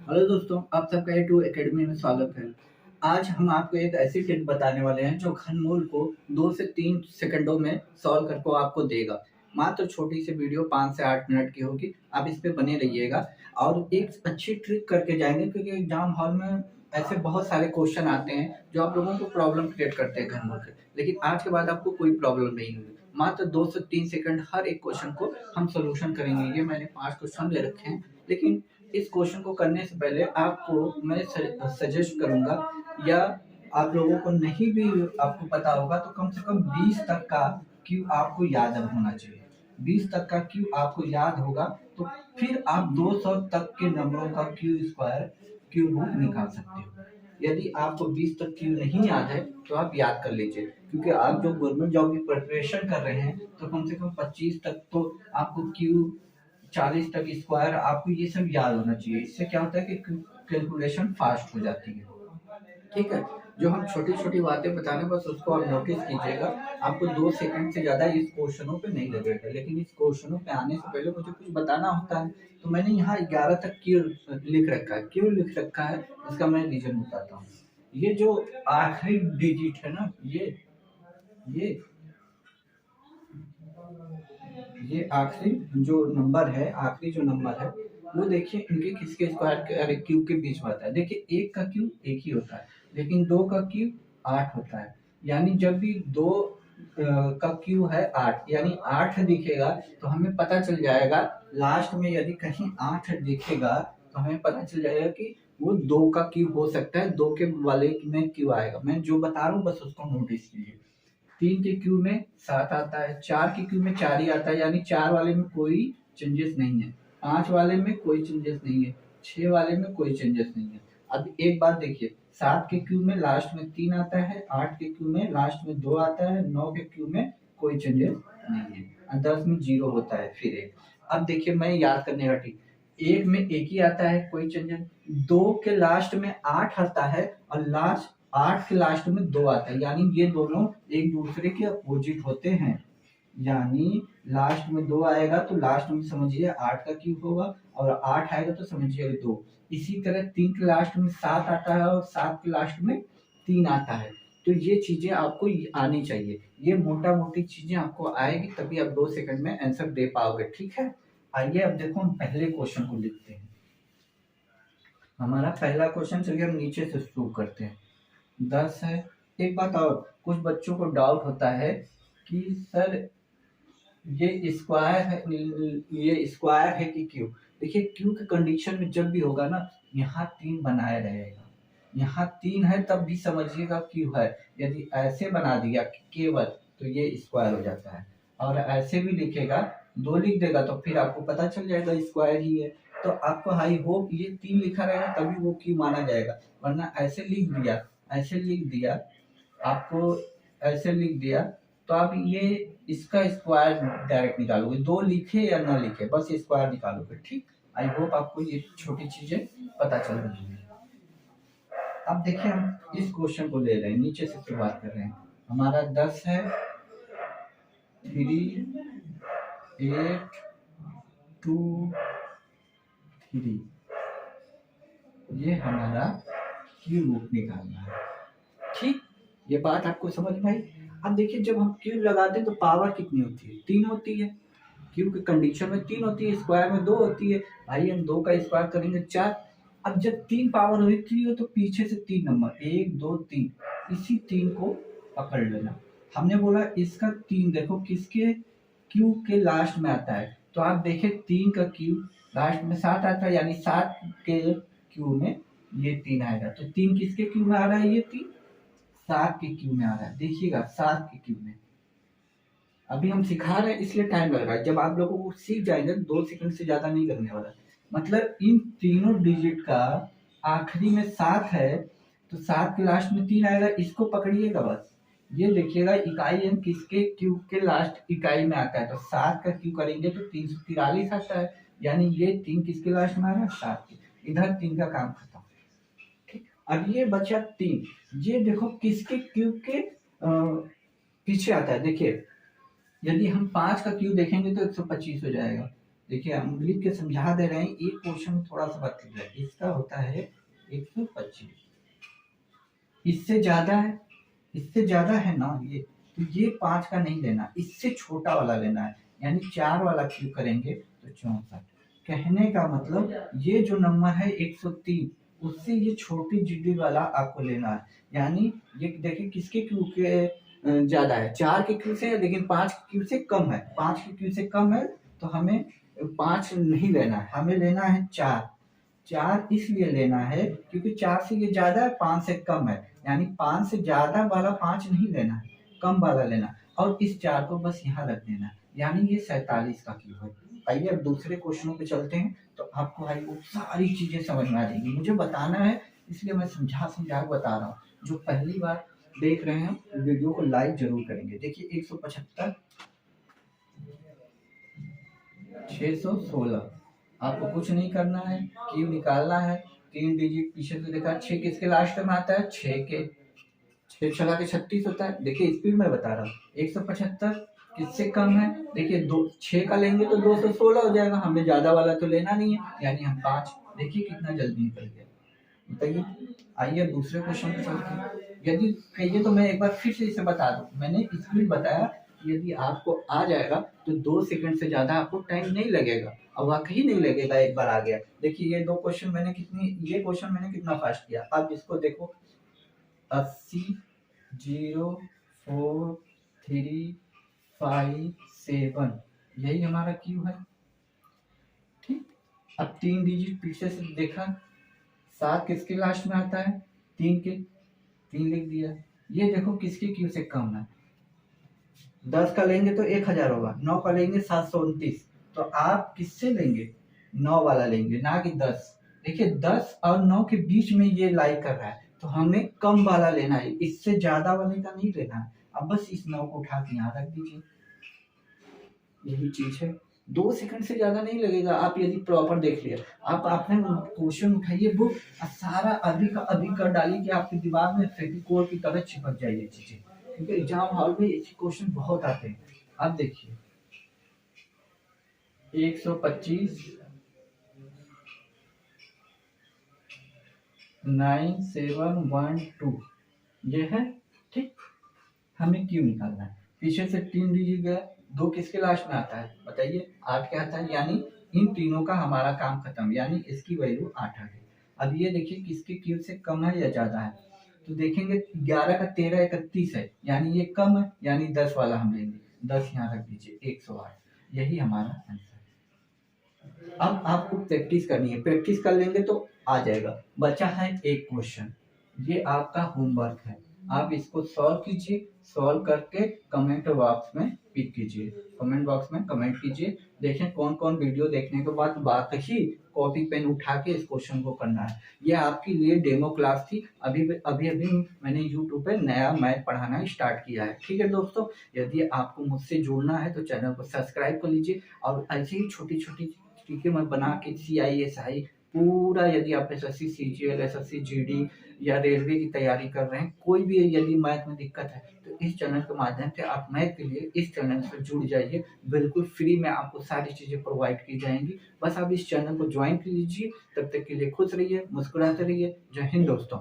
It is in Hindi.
हेलो दोस्तों, आप सबका A2 एकेडमी में स्वागत है। आज हम आपको एक ऐसी ट्रिक बताने वाले हैं जो घनमूल को 2 से 3 सेकंडों में सॉल्व करके आपको देगा। मात्र छोटी सी वीडियो 5 से 8 मिनट की होगी। आप इस पे बने रहिएगा और एक अच्छी ट्रिक करके जाएँगे क्योंकि एग्ज़ाम हॉल में ऐसे बहुत सारे क्वेश्चन आते हैं जो आप लोगों को प्रॉब्लम क्रिएट करते हैं घनमूल के। लेकिन आज के बाद आपको कोई प्रॉब्लम नहीं होगी। मात्र 2 से 3 सेकंड हर एक क्वेश्चन को हम सॉल्यूशन करेंगे। ये मैंने 5 क्वेश्चन ले रखे हैं, लेकिन इस क्वेश्चन को करने से पहले आपको मैं सजेस्ट करूँगा, या आप लोगों को नहीं भी आपको पता होगा तो कम से कम 20 तक का क्यू आपको याद होना चाहिए। 20 तक का क्यू आपको याद होगा तो फिर आप 200 तक के नंबरों का क्यू स्क्वायर क्यू रूट निकाल सकते हो। यदि आपको 20 तक क्यू नहीं याद है तो आप याद कर लीजिए, क्योंकि आप जो गवर्नमेंट जॉब की प्रिपरेशन कर रहे हैं तो कम से कम 25 तक तो आपको क्यू, 40 तक स्क्वायर, आपको ये सब याद होना चाहिए। इससे क्या होता है कि कैलकुलेशन फास्ट हो जाती है। ठीक है, जो हम छोटी छोटी बातें बता रहे हैं बस उसको आप नोटिस कीजिएगा। आपको 2 सेकंड से ज्यादा इस क्वेश्चनों पे नहीं लगेगा, लेकिन इस क्वेश्चनों पे आने से पहले मुझे कुछ बताना होता है। तो मैंने यहाँ 11 तक क्यों लिख रखा है, क्यों लिख रखा है इसका मैं रीजन बताता हूँ। ये जो आखिरी डिजिट है ना, ये ये आखिरी जो नंबर है, आखिरी जो नंबर है वो देखिए इनके किसके स्क्वायर के, अरे क्यूब के बीच में आता है। देखिए एक का क्यूब एक ही होता है, लेकिन दो का क्यूब 8 होता है। यानी जब भी दो का क्यूब है 8, यानी 8 दिखेगा तो हमें पता चल जाएगा, लास्ट में यदि कहीं 8 दिखेगा तो हमें पता चल जाएगा कि वो दो का क्यूब हो सकता है, दो के वाले में क्यूब आएगा। मैं जो बता रहा हूँ बस उसको नोटिस कीजिए। 3 के क्यू में 7 आता है, 4 के क्यू में 4 ही आता है, यानी 4 वाले में कोई चेंजेस नहीं है, 5 वाले में कोई चेंजेस नहीं है, 6 वाले में कोई चेंजेस नहीं है। अब एक बात देखिए, 7 के क्यू में लास्ट में 3 आता है, 8 के क्यू में लास्ट में 2 आता है, 9 के क्यू में कोई चेंजेस नहीं है, और 10 में 0 होता है फिर एक। अब देखिए मैं याद करने का ठीक, एक में एक ही आता है कोई चेंजेस, 2 के लास्ट में 8 आता है और लास्ट 8 के लास्ट में 2 आता है, यानी ये दोनों एक दूसरे के अपोजिट होते हैं। यानी लास्ट में 2 आएगा तो लास्ट में समझिए 8 का क्यूब होगा, और 8 आएगा तो समझिए 2। इसी तरह 3 के लास्ट में 7 आता है और 7 के लास्ट में 3 आता है। तो ये चीजें आपको आनी चाहिए, ये मोटा मोटी चीजें आपको आएगी तभी आप 2 सेकंड में आंसर दे पाओगे। ठीक है, आइए अब देखो हम पहले क्वेश्चन को लिखते हैं। हमारा पहला क्वेश्चन, चलिए हम नीचे से शुरू करते हैं। 10 है। एक बात और, कुछ बच्चों को डाउट होता है कि सर ये स्क्वायर है, ये स्क्वायर है कि क्यूब। देखिए क्यूब के कंडीशन में जब भी होगा ना, यहाँ 3 बनाया रहेगा, यहाँ 3 है तब भी समझिएगा क्यूब है। यदि ऐसे बना दिया केवल तो ये स्क्वायर हो जाता है, और ऐसे भी लिखेगा 2 लिख देगा तो फिर आपको पता चल जाएगा स्क्वायर ही है। तो आपको आई होप ये 3 लिखा रहेगा तभी वो क्यूब माना जाएगा, वरना ऐसे लिख दिया, ऐसे लिख दिया, आपको ऐसे लिख दिया तो आप ये इसका स्क्वायर डायरेक्ट निकालोगे, 2 लिखे या ना लिखे बस स्क्वायर निकालोगे। ठीक, आई होप आपको ये छोटी चीजें पता चल रही है। अब देखिए हम इस क्वेश्चन को ले रहे हैं, नीचे से शुरुआत कर रहे हैं। हमारा 10 है, 3 8 2 3, ये हमारा क्यूब रूट निकालना है। ठीक, ये बात आपको समझ में आई। अब देखिए जब हम क्यूब लगाते हैं तो पावर कितनी होती है, 3 होती है। क्यूब के कंडीशन में 3 होती है, स्क्वायर में 2 होती है। भाई हम 2 का स्क्वायर करेंगे 4। अब जब 3 पावर होती है तो पीछे से 3 नंबर 1 2 3, इसी 3 को पकड़ लेना। हमने बोला इसका 3 देखो किसके क्यूब के लास्ट में आता है, तो आप देखें 3 का क्यूब लास्ट में 7 आता है, यानी 7 के क्यूब में ये 3 आएगा। तो 3 किसके क्यूब में आ रहा है, ये 3 7 के क्यूब में आ रहा है। देखिएगा 7 के क्यूब में, अभी हम सिखा रहे हैं इसलिए टाइम लग रहा है, जब आप लोगों को सीख जाएंगे 2 सेकंड से ज्यादा नहीं लगने वाला। मतलब इन तीनों डिजिट का आखिरी में 7 है तो 7 के लास्ट में 3 आएगा, इसको पकड़िएगा बस। ये देखिएगा इकाई अंक किसके क्यूब के लास्ट इकाई में आता है, तो 7 का क्यूब करेंगे तो 343 आता है, यानी ये 3 किसके लास्ट में आ रहा है, 7 के। इधर 3 का काम खत्म। ठीक, अब ये बचा 3, ये देखो किसके क्यूब के पीछे आता है। देखिए यदि हम 5 का क्यूब देखेंगे तो 125 हो जाएगा, देखिए हम लिख के समझा दे रहे हैं, एक क्वेश्चन थोड़ा सा बात कर रहे हैं। इसका होता है 125, इससे ज्यादा है, इससे ज्यादा है ना ये, तो ये 5 का नहीं लेना, इससे छोटा वाला लेना है, यानी 4 वाला क्यों करेंगे तो 64। कहने का मतलब ये जो नंबर है 103, उससे ये छोटी जिड्डी वाला आपको लेना है। यानी ये देखिए किसके क्यू के ज्यादा है, 4 के क्यू से, लेकिन 5 के क्यू से कम है, 5 के क्यू से कम है, तो हमें 5 नहीं लेना है, हमें लेना है 4। 4 इसलिए लेना है क्योंकि 4 से ये ज्यादा है, 5 से कम है, यानी 5 से ज्यादा वाला 5 नहीं लेना है, कम वाला लेना, और इस 4 को बस यहाँ रख देना है, यानी ये 47 का क्यूब है। आइए अब दूसरे क्वेश्चनों पे चलते हैं, तो आपको भाई वो सारी चीजें समझ में आ जाएंगी। मुझे बताना है इसलिए मैं समझा समझा के बता रहा हूँ। जो पहली बार देख रहे हैं वीडियो को लाइक जरूर करेंगे। देखिए 175 616, आपको कुछ नहीं करना है, क्यू निकालना है, 3 डिजिट पीछे से देखा, 6 किसके लास्ट में आता है, 6 के, 6 चला के 36 होता है। देखिए स्पीड में बता रहा हूँ, 175 किससे कम है, देखिए 6 का लेंगे तो 216 हो जाएगा, हमें ज्यादा वाला तो लेना नहीं है, यानी हम 5। देखिए कितना जल्दी निकल गया, बताइए। आइए दूसरे क्वेश्चन पे चलते हैं। यदि कहिए तो मैं एक बार फिर से इसे बता दूं, मैंने स्पीड बताया कि यदि आपको आ जाएगा तो 2 सेकंड से ज्यादा आपको टाइम नहीं लगेगा, और वाकई नहीं लगेगा, एक बार आ गया। देखिए ये 2 क्वेश्चन मैंने ये क्वेश्चन मैंने कितना फास्ट किया, अब इसको देखो, 80 0 4 3 5 7, यही हमारा क्यू है, ठीक। अब 3 डिजिट पीछे से देखा, 7 किसके लास्ट में आता है, 3 के, 3 लिख दिया। ये देखो किसके क्यू से कम है, 10 का लेंगे तो 1000 होगा, 9 का लेंगे 729, तो आप किससे लेंगे, 9 वाला लेंगे, ना कि 10। देखिए 10 और 9 के बीच में ये लाई कर रहा है, तो हमें कम वाला लेना है, इससे ज्यादा वाले का नहीं लेना है। अब बस इस 9 को उठा के यहाँ रख दीजिए, यही चीज है। 2 सेकंड से ज्यादा नहीं लगेगा, आप यदि प्रॉपर देख लिया, आप आपने क्वेश्चन उठाइए बुक, सारा अभी का अभी कर डालिए कि आपके दिमाग में फेविकोल की तरह चिपक जाए ये चीजें, क्योंकि एग्जाम हॉल में ऐसे क्वेश्चन बहुत आते हैं। अब देखिए 125 9712 ये है, ठीक। हमें क्यों निकालना है, पीछे से 3 डिजिट गया, 2 किसके लास्ट में आता है बताइए, 8 के आता है, यानी इन तीनों का हमारा काम खत्म, यानी इसकी वैल्यू 8 आ गई। अब ये देखिए किसके क्यू से कम है या ज्यादा है, तो देखेंगे 11 का 13 31 है, यानी ये कम है, यानी 10 वाला हम लेंगे, 10 यहाँ रख दीजिए, 108, यही हमारा आंसर। अब आपको प्रैक्टिस करनी है, प्रैक्टिस कर लेंगे तो आ जाएगा। बचा है एक क्वेश्चन, ये आपका होमवर्क है, आप इसको सॉल्व कीजिए, सॉल्व करके कमेंट बॉक्स में पिक कीजिए, कमेंट बॉक्स में कमेंट कीजिए, देखें कौन कौन वीडियो देखने के बाद बात ही कॉपी पेन उठा के इस क्वेश्चन को करना है। ये आपके लिए डेमो क्लास थी, अभी अभी मैंने यूट्यूब पे नया मैथ पढ़ाना स्टार्ट किया है, ठीक है दोस्तों। यदि आपको मुझसे जुड़ना है तो चैनल को सब्सक्राइब कर लीजिए, और ऐसे ही छोटी छोटी चीजें मैं बना के CISI पूरा, यदि आप SSC CGL SSC GD या रेलवे की तैयारी कर रहे हैं, कोई भी यदि मैथ में दिक्कत है तो इस चैनल के माध्यम से आप मैथ के लिए इस चैनल से जुड़ जाइए, बिल्कुल फ्री में आपको सारी चीजें प्रोवाइड की जाएंगी। बस आप इस चैनल को ज्वाइन कर लीजिए, तब तक के लिए खुश रहिए, मुस्कुराते रहिए। जय हिंद दोस्तों।